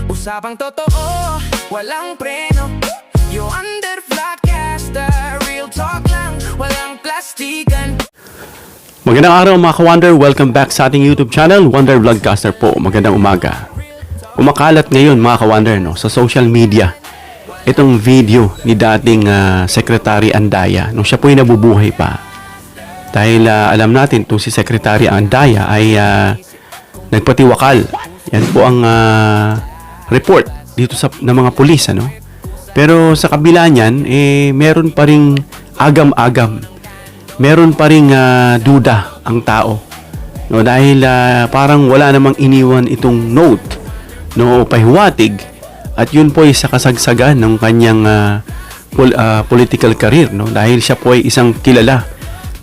Usapang totoo, walang preno. You under vlogcaster, real talk lang, walang plastikan. Magandang araw mga ka-Wonder, welcome back sa ating YouTube channel, Wonder Vlogcaster po. Magandang umaga. Kumakalat ngayon mga ka-Wonder sa social media itong video ni dating Secretary Andaya nung siya po'y nabubuhay pa. Dahil alam natin itong si Secretary Andaya ay nagpatiwakal. Yan po ang report dito ng mga pulis. Pero sa kabila niyan, meron pa ring agam-agam. Meron pa ring duda ang tao. Dahil parang wala namang iniwan itong note pahiwatig, at yun po ay sa kasagsagan ng kanyang political career. Dahil siya po ay isang kilala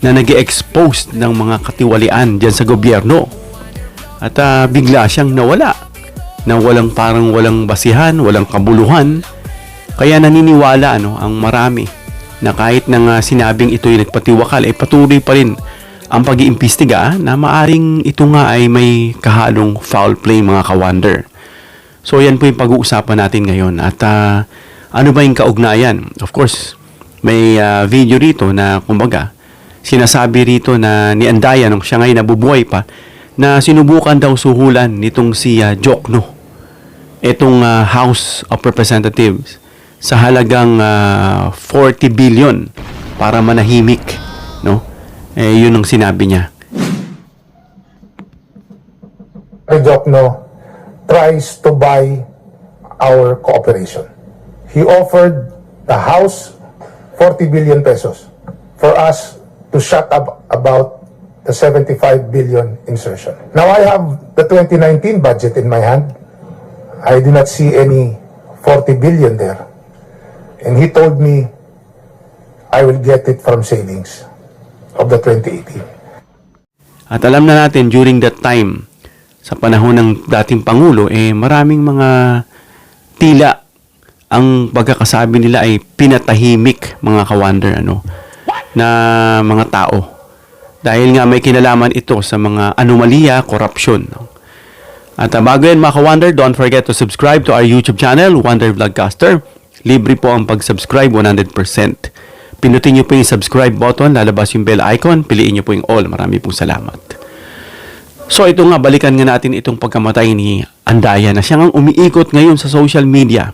na nag-expose ng mga katiwalian dyan sa gobyerno. At bigla siyang nawala. Parang walang basihan, walang kabuluhan. Kaya naniniwala ang marami na kahit nang sinabing ito'y nagpatiwakal, ay patuloy pa rin ang pag-iimbestiga na maaring ito nga ay may kahalong foul play mga ka-Wonder. So yan po yung pag-uusapan natin ngayon. At ano ba yung kaugnayan? Of course, may video rito na kumbaga, sinasabi rito na ni Andaya nung siya ngayon nabubuhay pa, na sinubukan daw suhulan nitong si Jokno, itong House of Representatives, sa halagang 40 billion para manahimik. Yun ang sinabi niya. Jokno tries to buy our cooperation. He offered the House 40 billion pesos for us to shut up about the 75 billion insertion. Now I have the 2019 budget in my hand. I do not see any 40 billion there. And he told me I will get it from savings of the 2018. At alam na natin during that time, sa panahon ng dating Pangulo, maraming mga tila ang pagkakasabi nila ay pinatahimik mga ka-Wonder na mga tao. Dahil nga may kinalaman ito sa mga anomalya, korupsyon. At bago yan mga ka-Wonder, don't forget to subscribe to our YouTube channel, Wonder Vlogcaster. Libre po ang pag-subscribe 100%. Pinutin nyo po yung subscribe button, lalabas yung bell icon, piliin nyo po yung all. Marami pong salamat. So ito nga, balikan nga natin itong pagkamatay ni Andaya na siya nga umiikot ngayon sa social media.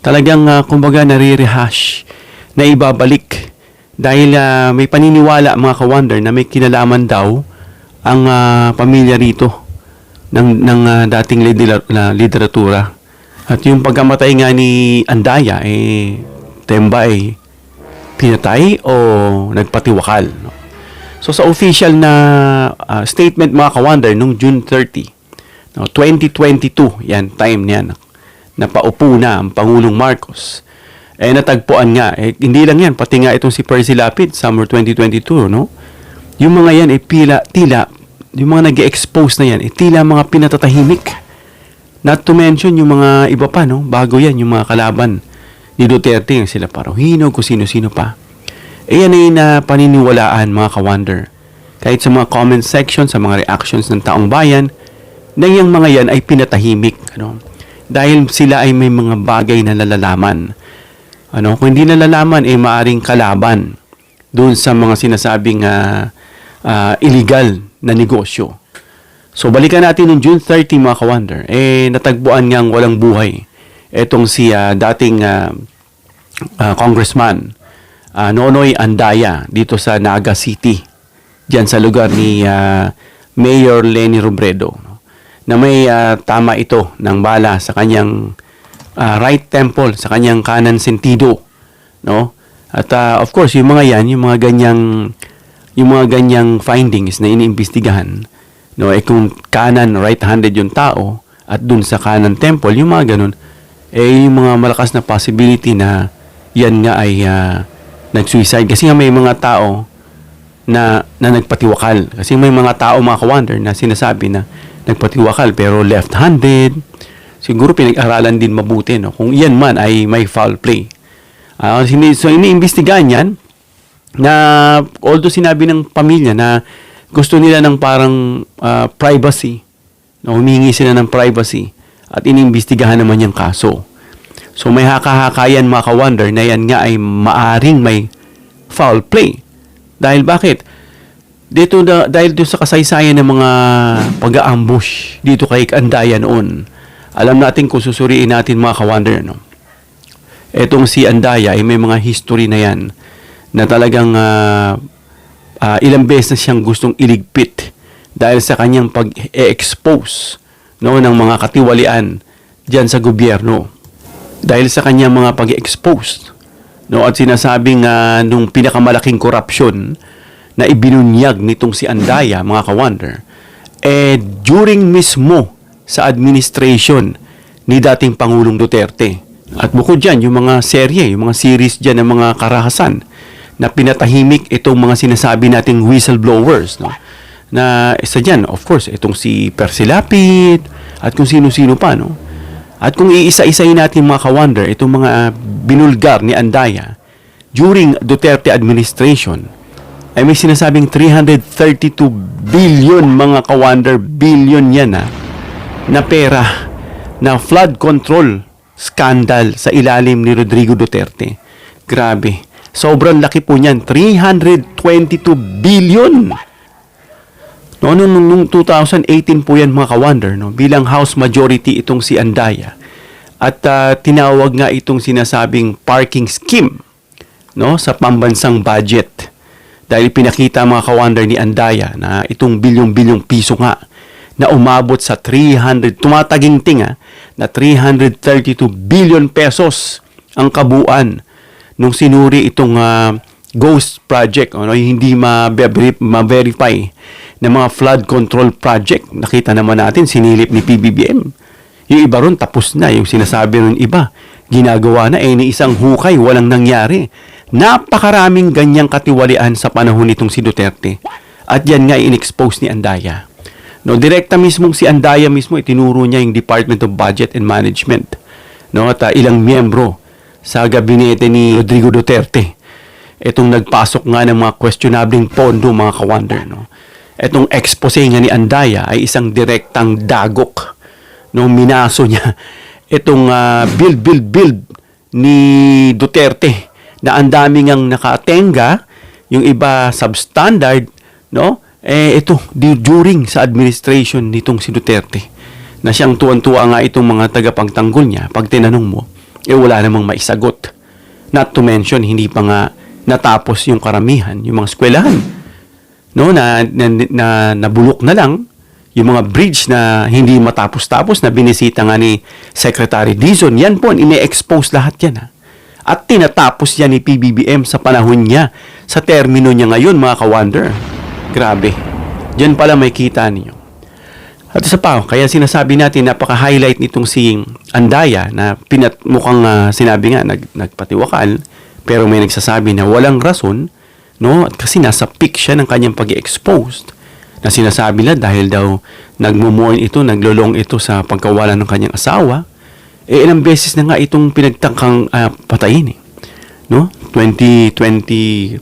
Talagang kumbaga nare-rehash, na ibabalik. Dahil may paniniwala mga ka-Wonder na may kinalaman daw ang pamilya rito ng dating literatura. At yung pagkamatay nga ni Andaya, temba pinatay o nagpatiwakal. So sa official na statement mga ka-Wonder, nung June 30, 2022, yan, time niyan, napaupo na ang Pangulong Marcos. Natagpuan nga, hindi lang yan, pati nga itong si Percy Lapid, summer 2022, yung mga yan, tila, yung mga nag-expose na yan, tila mga pinatatahimik. Not to mention yung mga iba pa, bago yan, yung mga kalaban ni Duterte, sila Parohino, kung sino-sino pa. Yan ay na paniniwalaan mga ka-Wonder. Kahit sa mga comment section, sa mga reactions ng taong bayan, na yung mga yan ay pinatahimik. Dahil sila ay may mga bagay na nalalaman. Kung hindi nalalaman, maaring kalaban doon sa mga sinasabing illegal na negosyo. So, balikan natin noong June 30, mga ka-Wonder. Natagpuan niyang walang buhay. Etong si dating congressman, Nonoy Andaya, dito sa Naga City. Diyan sa lugar ni Mayor Leni Robredo. Na may tama ito ng bala sa kanyang right temple, sa kanyang kanan sentido. At of course, yung mga ganyang findings na iniimbestigahan, kung kanan, right-handed yung tao, at dun sa kanan temple, yung mga ganun, yung mga malakas na possibility na yan nga ay nag-suicide. Kasi nga may mga tao na nagpatiwakal. Kasi may mga tao, mga ka-Wonder, na sinasabi na nagpatiwakal, pero left-handed. Siguro pinag-aralan din mabuti, kung yan man ay may foul play. So, iniimbestigahan yan, na although sinabi ng pamilya na gusto nila ng parang privacy, na humingi sila ng privacy at inimbestigahan naman yung kaso. So may haka-hakayan mga ka-wonder na yan nga ay maaring may foul play. Dahil bakit? Dahil doon sa kasaysayan ng mga pag-aambush dito kay Andaya noon, alam natin kung susuriin natin mga ka-wonder, no? Etong si Andaya ay may mga history na yan na talagang ilang beses na siyang gustong iligpit dahil sa kanyang pag-expose, no, ng mga katiwalian dyan sa gobyerno. Dahil sa kanyang mga pag-expose, no, at sinasabing nung pinakamalaking korupsyon na ibinunyag nitong si Andaya, mga ka-wonder, during mismo sa administration ni dating Pangulong Duterte. At bukod dyan, yung mga serye, yung mga series dyan ng mga karahasan na pinatahimik itong mga sinasabi nating whistleblowers, no? Na isa dyan, of course, itong si Percy Lapid at kung sino-sino pa, no? At kung iisa-isayin natin mga ka-wonder, itong mga binulgar ni Andaya during Duterte administration, ay may sinasabing 332 billion mga ka-wonder, billion yan na pera na flood control scandal sa ilalim ni Rodrigo Duterte. Grabe. Sobrang laki po niyan. 322 billion. No, nung 2018 po yan mga ka-wonder, no, bilang House Majority itong si Andaya. At tinawag nga itong sinasabing parking scheme, no, sa pambansang budget. Dahil pinakita mga ka-wonder ni Andaya na itong bilyong-bilyong piso nga na umabot sa tumataginting na 332 billion pesos ang kabuuan nung sinuri itong ghost project, yung hindi ma-verify na mga flood control project. Nakita naman natin, sinilip ni PBBM. Yung iba ron, tapos na. Yung sinasabi ron iba, ginagawa na, ni isang hukay, walang nangyari. Napakaraming ganyang katiwalian sa panahon nitong si Duterte. At yan nga in-expose ni Andaya. No, direkta mismo si Andaya mismo itinuro niya yung Department of Budget and Management, no, at ilang miyembro sa gabinete ni Rodrigo Duterte. Itong nagpasok nga ng mga questionabling pondo mga ka-wonder, no. Itong expose nga ni Andaya ay isang direktang dagok, no, minaso niya itong build ni Duterte na ang daming ang nakatenga, yung iba substandard, no. Ito, during sa administration nitong si Duterte, na siyang tuwan-tuwa nga itong mga tagapagtanggol niya, pag tinanong mo, wala namang maisagot. Not to mention, hindi pa nga natapos yung karamihan, yung mga eskwelahan, no, na nabulok na lang, yung mga bridge na hindi matapos-tapos, na binisita nga ni Secretary Dizon, yan po, ine-expose lahat yan, At tinatapos yan ni PBBM sa panahon niya, sa termino niya ngayon, mga ka-wonder. Grabe. Diyan pala may kita niyo. At isa pa, kaya sinasabi natin, napaka-highlight nitong si Andaya na mukhang sinabi nga, nagpatiwakal, pero may nagsasabi na walang rason, no? At kasi nasa peak siya ng kanyang pag-exposed. Na sinasabi na dahil daw nagmumorn ito, naglolong ito sa pagkawalan ng kanyang asawa, ilang beses na nga itong pinagtangkang patayin, no? 2019,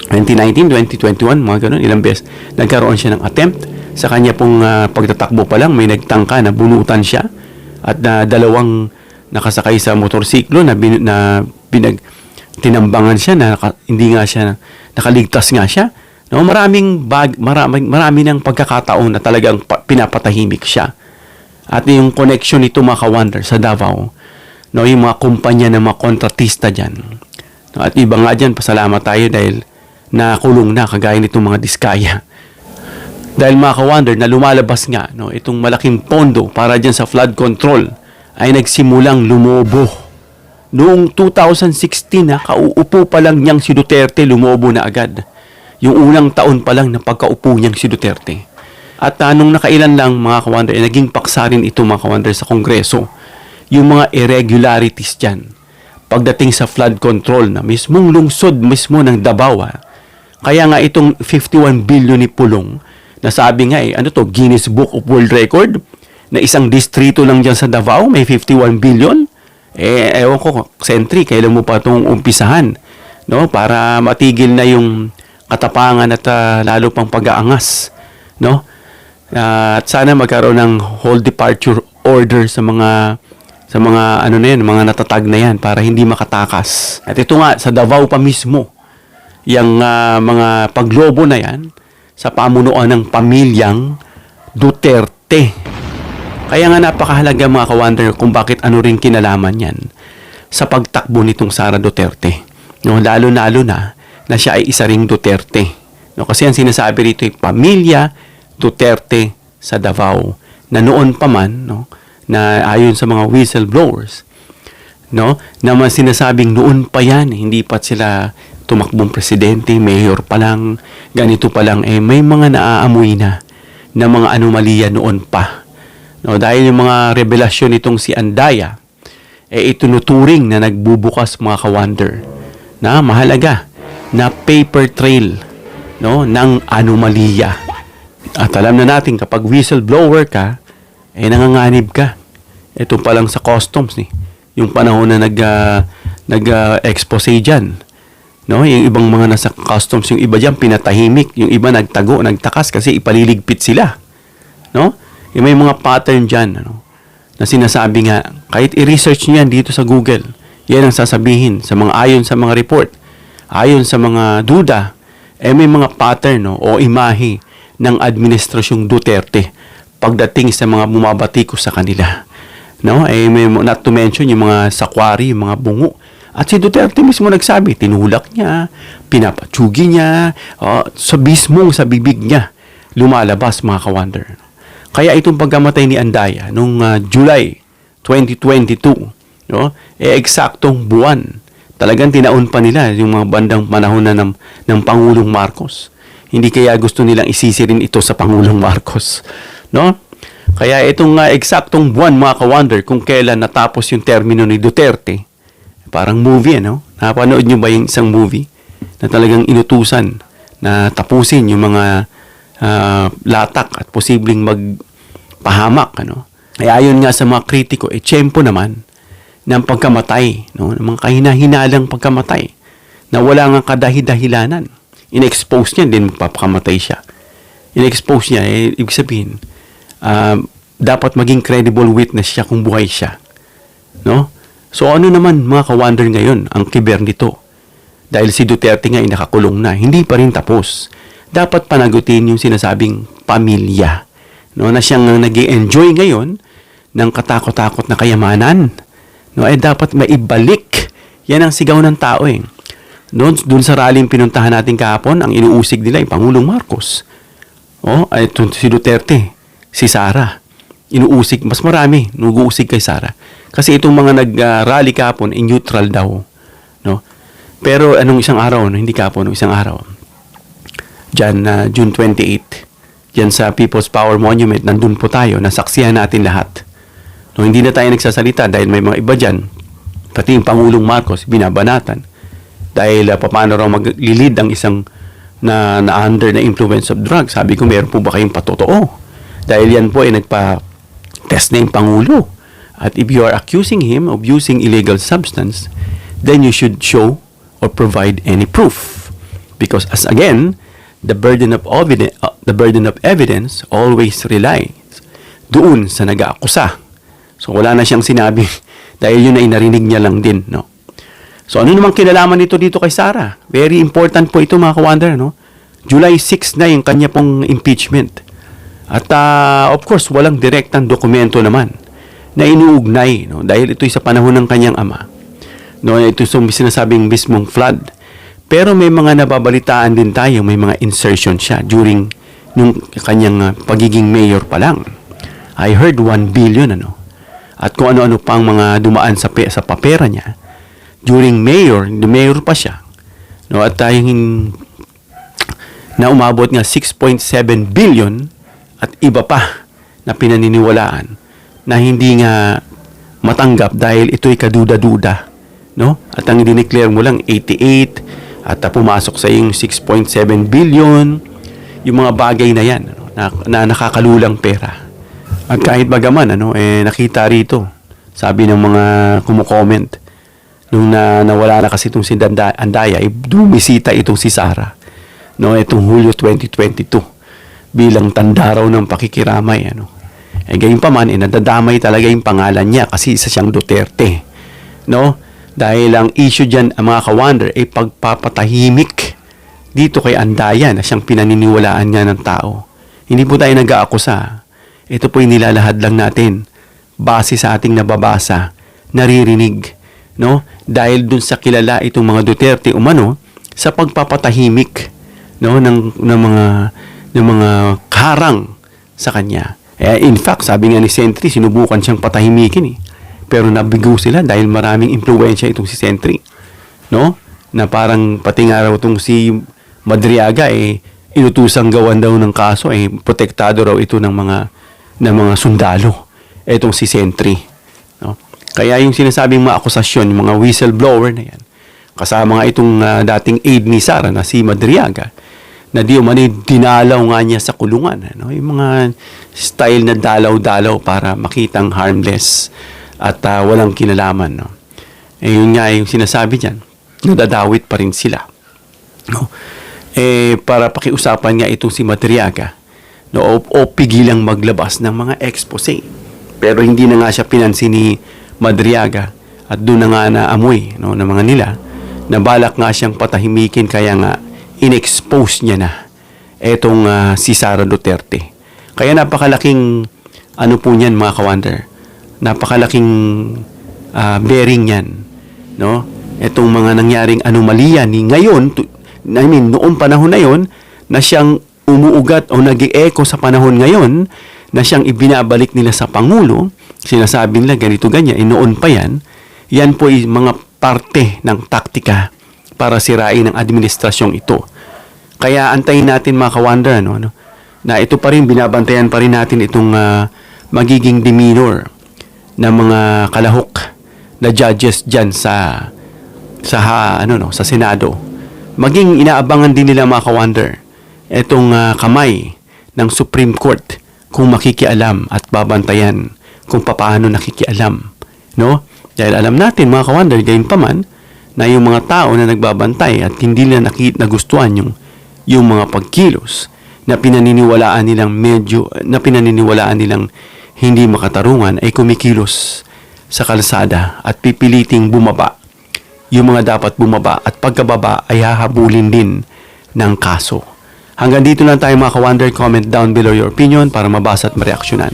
2021, mga ganun, ilang beses nagkaroon siya ng attempt. Sa kanya pong pagtatakbo pa lang, may nagtangka na bunutan siya at dalawang nakasakay sa motorsiklo na tinambangan siya na hindi nga siya nakaligtas nga siya. No, marami ng pagkakataon na talagang pinapatahimik siya. At yung connection nito mga ka-wonder sa Davao, no, yung mga kumpanya ng mga kontratista dyan. No, at iba nga dyan, pasalamat tayo dahil nakulong na kagaya nitong mga diskaya. Dahil mga ka-wonder na lumalabas nga, no, itong malaking pondo para dyan sa flood control ay nagsimulang lumobo. Noong 2016 kauupo pa lang niyang si Duterte, lumobo na agad. Yung unang taon pa lang na pagkaupo niyang si Duterte. At nung nakailan lang mga ka-wonder, naging paksa rin ito mga ka-wonder sa Kongreso. Yung mga irregularities dyan. Pagdating sa flood control na mismong lungsod mismo ng Davao. Kaya nga itong 51 billion ni Pulong, na sabi nga Guinness Book of World Record, na isang distrito lang dyan sa Davao, may 51 billion. Ewan ko, Sentry, kailan mo pa itong umpisahan, no? Para matigil na yung katapangan at lalo pang pag-aangas, no? At sana magkaroon ng whole departure order sa mga ano na yan, mga natatag na yan para hindi makatakas. At ito nga, sa Davao pa mismo, yung mga paglobo na yan sa pamunuan ng pamilyang Duterte. Kaya nga napakahalaga mga ka-wonder kung bakit ano rin kinalaman yan sa pagtakbo nitong Sara Duterte. No, lalo-lalo na siya ay isa ring Duterte. No, kasi ang sinasabi rito ay pamilya Duterte sa Davao na noon pa man, no, na ayon sa mga whistleblowers, no, na sinasabing noon pa yan, hindi pa sila tumakbong presidente, mayor pa lang, ganito pa lang, may mga naaamoy na mga anomalya noon pa. No, dahil yung mga revelasyon nitong si Andaya, itunuturing na nagbubukas mga ka-wonder na mahalaga na paper trail, no, ng anomalya. At alam na natin kapag whistleblower ka, nanganganib ka. Ito pa lang sa customs yung panahon na nag-expose dyan. No, yung ibang mga nasa customs, yung iba dyan pinatahimik, yung iba nagtago, nagtakas kasi ipaliligpit sila. No? Yung may mga pattern dyan, na sinasabi nga, kahit i-research niyan dito sa Google, yan ang sasabihin sa mga ayon sa mga report, ayon sa mga duda, may mga pattern o imahe ng administrasyong Duterte pagdating sa mga bumabatiko sa kanila. No? May, not to mention yung mga sakwari, yung mga bungo. At si Duterte mismo nagsabi, tinulak niya, pinapatsugi niya, sa bibig niya, lumalabas mga ka-wonder. Kaya itong pagkamatay ni Andaya noong July 2022, no, eksaktong buwan. Talagang tinaon pa nila yung mga bandang panahon na ng Pangulong Marcos. Hindi kaya gusto nilang isisi rin ito sa Pangulong Marcos, no? Kaya itong eksaktong buwan mga ka-wonder kung kailan natapos yung termino ni Duterte. Parang movie, no? Napanood niyo ba yung isang movie na talagang inutusan na tapusin yung mga latak at posibleng magpahamak, ano? Ay ayon nga sa mga kritiko, tiyempo naman ng pagkamatay, no? Ng mga kahina-hinalang pagkamatay na wala nga kadahi-dahilanan. In-expose niya, din magpapakamatay siya. In-expose niya, ibig sabihin, dapat maging credible witness siya kung buhay siya. No? So ano naman mga ka-wonder ngayon ang kiber nito? Dahil si Duterte nga ay nakakulong na, hindi pa rin tapos. Dapat panagutin yung sinasabing pamilya, no, na siyang nag-i-enjoy ngayon ng katakot-takot na kayamanan, no, dapat maibalik. Yan ang sigaw ng tao Doon sa rallying pinuntahan natin kahapon, ang inuusig nila ay Pangulong Marcos. Si Duterte, si Sara, inuusig, mas marami nag-uusig kay Sara. Kasi itong mga nag-rally kahapon ay neutral daw, no. Pero anong isang araw, hindi kahapon, isang araw. Diyan, June 28, diyan sa People's Power Monument, nandun po tayo, nasaksihan natin lahat. No, hindi na tayo nagsasalita dahil may mga iba dyan, pati yung Pangulong Marcos, binabanatan. Dahil paano raw maglilid ang isang na under na influence of drugs. Sabi ko, meron po ba kayong patotoo? Dahil yan po ay nagpa-test na yung Pangulo. At if you are accusing him of using illegal substance, then you should show or provide any proof. Because as again, the burden of evidence always relies doon sa nag-aakusa. So wala na siyang sinabi dahil yun ay narinig niya lang din, no? So ano namang kinalaman nito dito kay Sara? Very important po ito mga ka-wonder, no? July 6 na yung kanya pong impeachment. At of course, walang direktang dokumento naman na inuugnay, no? Dahil ito'y sa panahon ng kanyang ama. No, ito yung sinasabing mismong flood. Pero may mga nababalitaan din tayo, may mga insertion siya during nung kanyang pagiging mayor pa lang. I heard 1 billion, ano? At kung ano-ano pang mga dumaan sa papera niya during mayor pa siya. No, at tayong na umabot nga 6.7 billion at iba pa na pinaniniwalaan na hindi nga matanggap dahil ito'y kaduda-duda, no? At ang dineclare mo lang 88 at pumasok sa yung 6.7 billion, yung mga bagay na yan, ano, na nakakalulang pera. At kahit bagaman, nakita rito, sabi ng mga kumukomment, nung nawala na kasi itong si Andaya, dumisita itong si Sara, no, itong Hulyo 2022. bilang tanda raw ng pakikiramay. Gayon pa man, nadadamay talaga yung pangalan niya kasi isa siyang Duterte. No? Dahil ang issue dyan, ang mga ka-wonder, ay pagpapatahimik dito kay Andaya na siyang pinaniniwalaan niya ng tao. Hindi po tayo nag-aakusa. Ito po yung nilalahad lang natin base sa ating nababasa, naririnig. No? Dahil dun sa kilala itong mga Duterte umano sa pagpapatahimik, no, ng mga karang sa kanya. In fact, sabi nga ni Sentry, sinubukan siyang patahimikin Pero nabigo sila dahil maraming impluwensya itong si Sentry. No? Na parang pati nga raw itong si Madriaga inutusang gawan daw ng kaso protektado raw ito ng mga sundalo. Itong si Sentry. No? Kaya yung sinasabing mga akusasyon, yung mga whistleblower na yan, kasama nga itong dating aide ni Sara na si Madriaga, na di umani dinalaw nga niya sa kulungan. Yung mga style na dalaw-dalaw para makitang harmless at walang kinalaman. Yun nga yung sinasabi dyan, nadadawit pa rin sila. No? Para pakiusapan nga itong si Madriaga, no, o pigilang maglabas ng mga expose. Pero hindi na nga siya pinansin ni Madriaga at doon na nga naamoy, no, ng mga nila na balak nga siyang patahimikin kaya nga in-expose niya na etong si Sara Duterte. Kaya napakalaking po niyan mga ka-wonder. Napakalaking bearing niyan, no? Etong mga nangyaring anomalya ni ngayon, noong panahon na yon na siyang umuugat o nag-e-echo sa panahon ngayon na siyang ibinabalik nila sa Pangulo, sinasabi nila ganito ganyan, noon pa yan po ay mga parte ng taktika para sirain ang administrasyong ito. Kaya antayin natin mga ka-wonder, na ito pa rin, binabantayan pa rin natin itong magiging demeanor ng mga kalahok na judges dyan sa Senado. Maging inaabangan din nila mga ka-wonder itong kamay ng Supreme Court kung makikialam at babantayan kung paano nakikialam. No? Dahil alam natin mga ka-wonder, gayon pa man, na yung mga tao na nagbabantay at hindi nila nagustuhan yung mga pagkilos na pinaniniwalaan nilang hindi makatarungan ay kumikilos sa kalsada at pipiliting bumaba yung mga dapat bumaba at pagkababa ay hahabulin din ng kaso. Hanggang dito lang tayo mga ka-wonder. Comment down below your opinion para mabasa at mareaksyonan.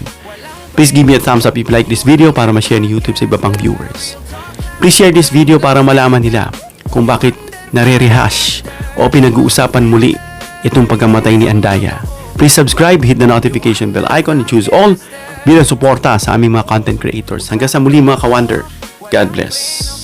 Please give me a thumbs up if you like this video para ma-share ni YouTube sa iba pang viewers. Please share this video para malaman nila kung bakit nare-rehash o pinag-uusapan muli itong pagkamatay ni Andaya. Please subscribe, hit the notification bell icon and choose all bilang suporta sa aming mga content creators. Hanggang sa muli mga ka-wonder. God bless.